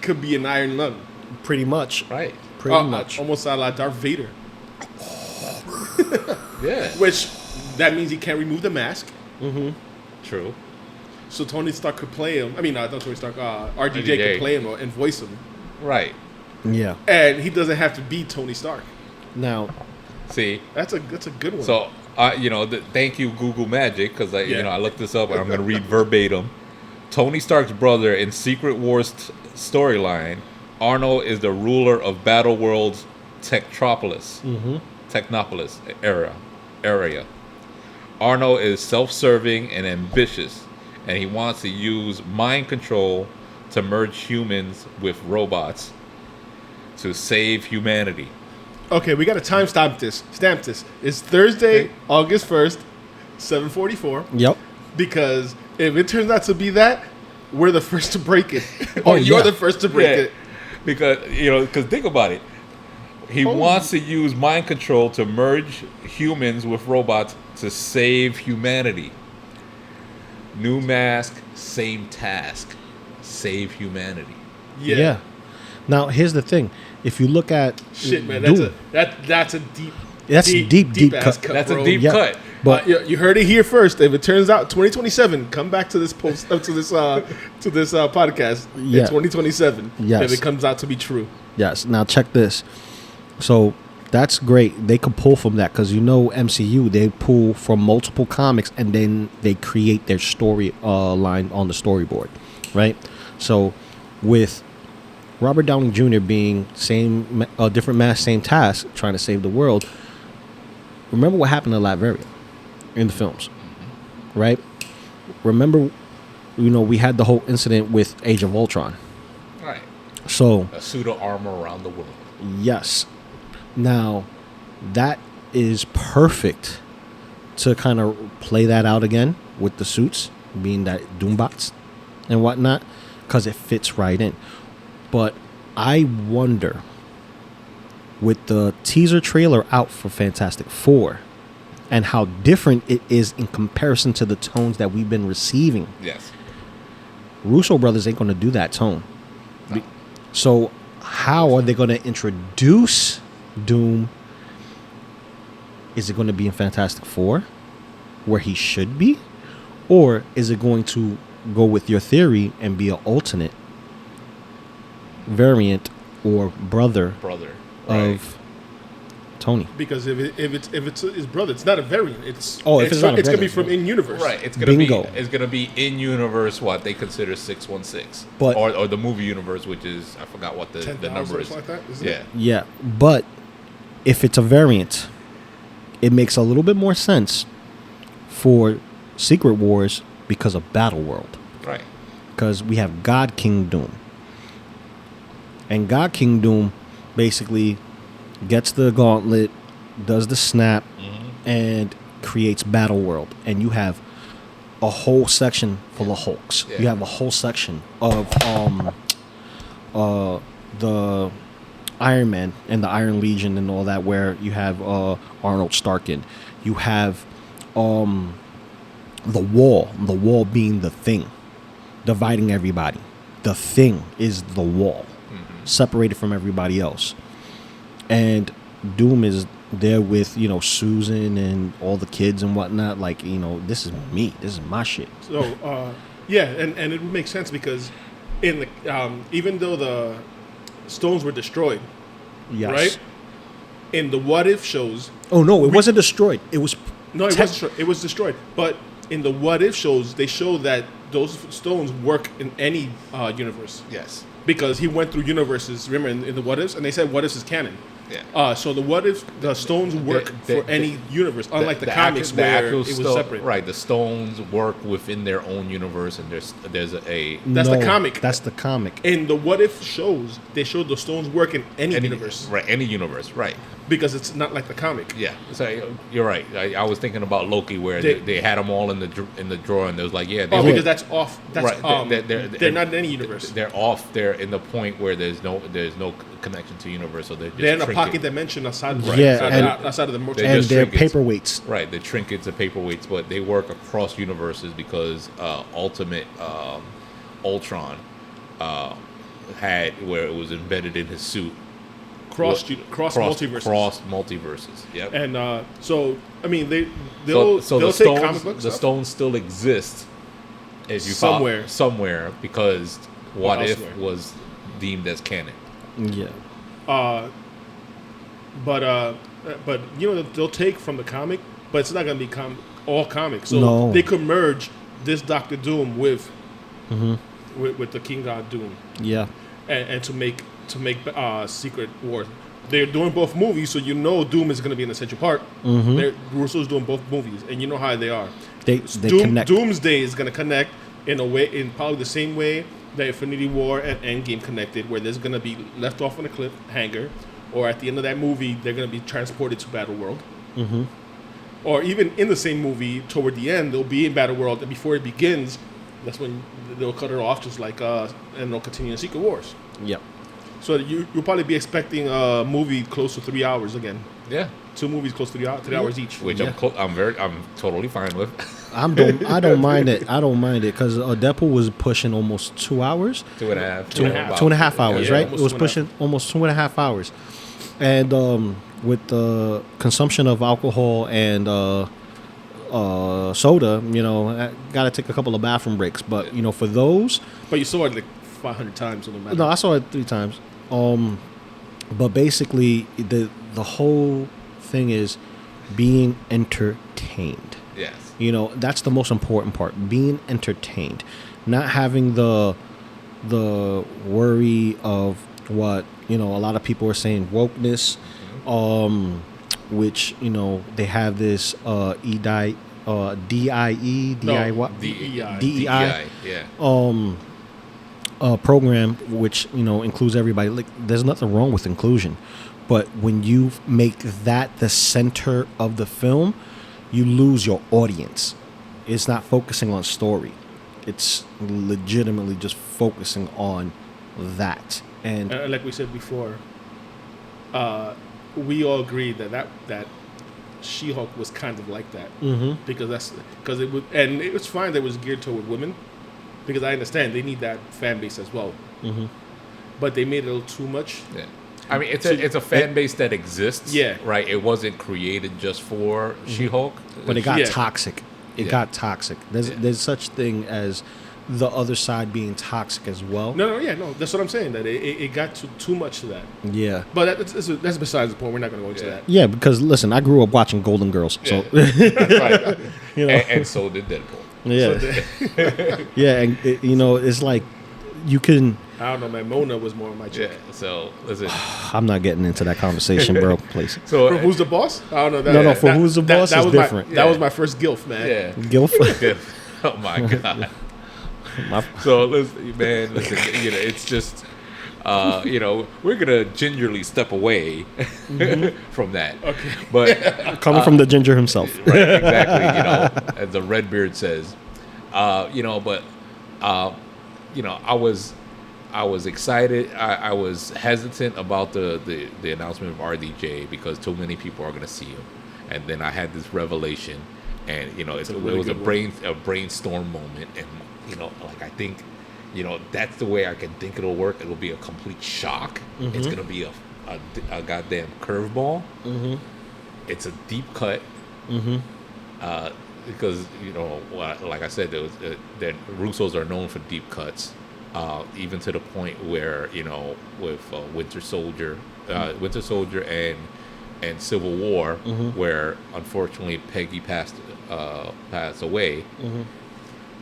could be an iron lung. Pretty much. Right. Pretty much. Almost like Darth Vader. Yeah. Which that means he can't remove the mask. Mm-hmm. True. So Tony Stark could play him. I mean, not Tony Stark. RDJ could play him and voice him. Right. Yeah. And he doesn't have to be Tony Stark. Now, See. That's a good one. So, thank you, Google Magic, because I looked this up and I'm going to read verbatim. Tony Stark's brother in Secret Wars storyline, Arnold is the ruler of Battle World's Technopolis area. Arnold is self-serving and ambitious, and he wants to use mind control to merge humans with robots to save humanity. Okay, we got to stamp this. It's Thursday, August 1st, 7:44. yep. Because if it turns out to be that, we're the first to break it. Oh, You're yeah. the first to break it. Because think about it. He wants to use mind control to merge humans with robots to save humanity. New mask, same task. Save humanity. Yeah. Now, here's the thing. If you look at Shit, man. Doom, That's a deep. That's a deep ass cut. That's bro. a deep Yeah. cut. But you heard it here first. If it turns out 2027, come back to this post to this podcast Yeah. in 2027. Yes. If it comes out to be true. yes. Now check this. So that's great. They could pull from that because MCU, they pull from multiple comics and then they create their story line on the storyboard, right? So with Robert Downey Jr. being different mask, same task, trying to save the world. Remember what happened to Latveria in the films, right? Remember, we had the whole incident with Age of Ultron. Right. So A suit of armor around the world. yes. Now, that is perfect to kind of play that out again with the suits, being that Doombots and whatnot, because it fits right in. But I wonder, with the teaser trailer out for Fantastic Four and how different it is in comparison to the tones that we've been receiving, Yes. Russo brothers ain't going to do that tone. No. So how are they going to introduce Doom? Is it going to be in Fantastic Four, where he should be? Or is it going to go with your theory and be an alternate variant or brother Right. of Tony. Because if it's his brother, it's not a variant. It's it's not a it's gonna be variant, from in universe. Right, it's gonna Bingo. be in universe what they consider 616, But- or the movie universe, which is I forgot what the 10,000 number or is. something like that, isn't Yeah, it? Yeah, but if it's a variant, it makes a little bit more sense for Secret Wars because of Battle World. right. Because we have God King Doom. And God King Doom basically gets the gauntlet, does the snap, and creates Battle World. And you have a whole section full of Hulks. Yeah. You have a whole section of the Iron Man and the Iron Legion and all that, where you have Arnold Stark in. You have the wall being the Thing, dividing everybody. The Thing is the wall, separated from everybody else. And Doom is there with, Susan and all the kids and whatnot. Like, this is me. This is my shit. So yeah, and it would make sense because in the even though the stones were destroyed, Yes. right? In the What If shows, Oh, no, it wasn't destroyed. It was... no, it was destroyed. But in the What If shows, they show that those stones work in any universe. Yes. Because he went through universes, remember, in the What Ifs, and they said What Ifs is canon. Yeah. So the What If, the stones work for any universe, unlike the comics where it was separate. Right, the stones work within their own universe, and there's a That's the comic. That's the comic. In the What If shows, they showed the stones work in any universe. Right, any universe, right. Because it's not like the comic. Yeah, so you're right. I was thinking about Loki, where they had them all in the drawer, and it was like, yeah, they because that's off. That's right. They're not in any universe. They're off. They're in the point where there's no connection to universe, so they're just They're in a trinket. pocket dimension outside. Right. Yeah, outside of the multiverse. And just they're trinkets. paperweights. Right, the trinkets are paperweights, but they work across universes because Ultimate Ultron had where it was embedded in his suit. cross multiverses. Cross multiverses. Yep. And so I mean they'll the take comic books. The stones still exist if you somewhere because What If elsewhere. was deemed as canon. Yeah. But they'll take from the comic, but it's not going to be all comics. So No. they could merge this Doctor Doom with the King God Doom, Yeah. and to make Secret Wars. They're doing both movies, so Doom is going to be an essential part. Russo's doing both movies, and you know how they are. They connect. Doomsday is going to connect in a way, in probably the same way that Infinity War and Endgame connected, where there's going to be left off on a cliffhanger, or at the end of that movie, they're going to be transported to Battle World. Or even in the same movie, toward the end, they'll be in Battle World, and before it begins, that's when they'll cut it off, just like, and they'll continue in Secret Wars. Yep. So you'll probably be expecting a movie close to 3 hours again. Yeah. 2 movies close to 3 hours each. Which I'm totally fine with. I don't mind it. I don't mind it because Deadpool was pushing almost 2 hours. 2.5. Two and a half hours, Yeah, right? almost It was 2.5. pushing almost 2.5 hours. And with the consumption of alcohol and soda, I got to take a couple of bathroom breaks. But, for those... But you saw it like 500 times, so no matter. No, I saw it 3 times. But basically, the whole thing is being entertained. Yes. That's the most important part. Being entertained, not having the worry of what a lot of people are saying wokeness, which they have this DIE. Yeah. Program which includes everybody. Like, there's nothing wrong with inclusion, but when you make that the center of the film, you lose your audience. It's not focusing on story. It's legitimately just focusing on that. And like we said before, we all agreed that She-Hulk was kind of like that, because it was, and it was fine that it was geared toward women, because I understand they need that fan base as well. But they made it a little too much. Yeah. I mean, it's a fan base that exists. Yeah. Right. It wasn't created just for She-Hulk. but it got Yeah. toxic. It Yeah. got toxic. There's such thing as the other side being toxic as well. No, that's what I'm saying. That it got too much to that. Yeah. But that's besides the point. We're not going to go into that. Yeah, because listen, I grew up watching Golden Girls, so Right. you know. And so did Deadpool. Yeah, yeah, and it's like you can. I don't know, man. Mona was more of my chick. Yeah. So listen. I'm not getting into that conversation, bro. Please. So For Who's the Boss? I don't know. No, for Who's the Boss is different. That was my first gilf, man. yeah. Gilf. Oh my god. So listen, it's just, we're gonna gingerly step away from that. Okay. But Coming from the ginger himself. right, exactly. As the Redbeard says, I was excited. I was hesitant about the announcement of RDJ because too many people are gonna see him, and then I had this revelation, and it was a brainstorm moment, and I think, that's the way I can think it'll work. It'll be a complete shock. Mm-hmm. It's gonna be a goddamn curveball. Mm-hmm. It's a deep cut. Mm-hmm. Because like I said, that Russos are known for deep cuts. Even to the point where with Winter Soldier and Civil War, mm-hmm. where unfortunately Peggy passed away. Mm-hmm.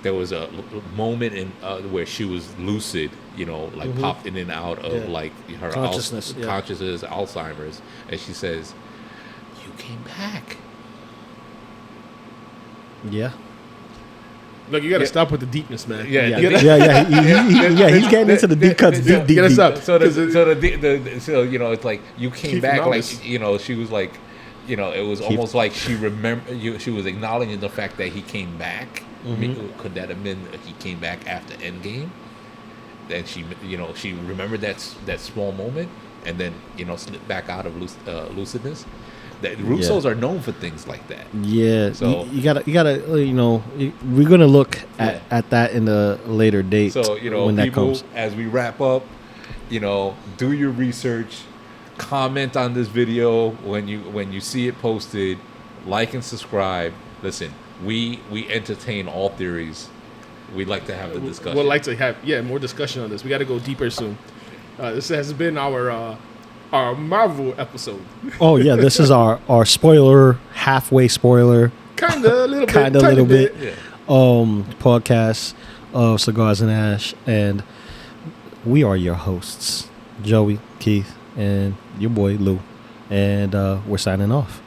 There was a moment in where she was lucid, mm-hmm. popped in and out of her consciousness, Alzheimer's, and she says, "You came back." Yeah. Look, you got to stop with the deepness, man. Yeah. He's getting into the deep cuts. Deep. Stop. So it's like you came back, like she was like, it was almost like she remember. She was acknowledging the fact that he came back. Mm-hmm. I mean, could that have been he came back after Endgame? And she remembered that small moment, and then slipped back out of lucidness. That Russos are known for things like that. Yeah, so you gotta we're gonna look at that in a later date. So when people, that comes. As we wrap up, do your research, comment on this video when you see it posted, like and subscribe. Listen, we entertain all theories. We'd like to have the discussion. We'd like to have more discussion on this. We got to go deeper soon. This has been our Marvel episode. Oh yeah, this is our spoiler, halfway spoiler, kind of a little bit. Yeah. Podcast of Cigars and Ash, and we are your hosts, Joey, Keith, and your boy Lou, and we're signing off.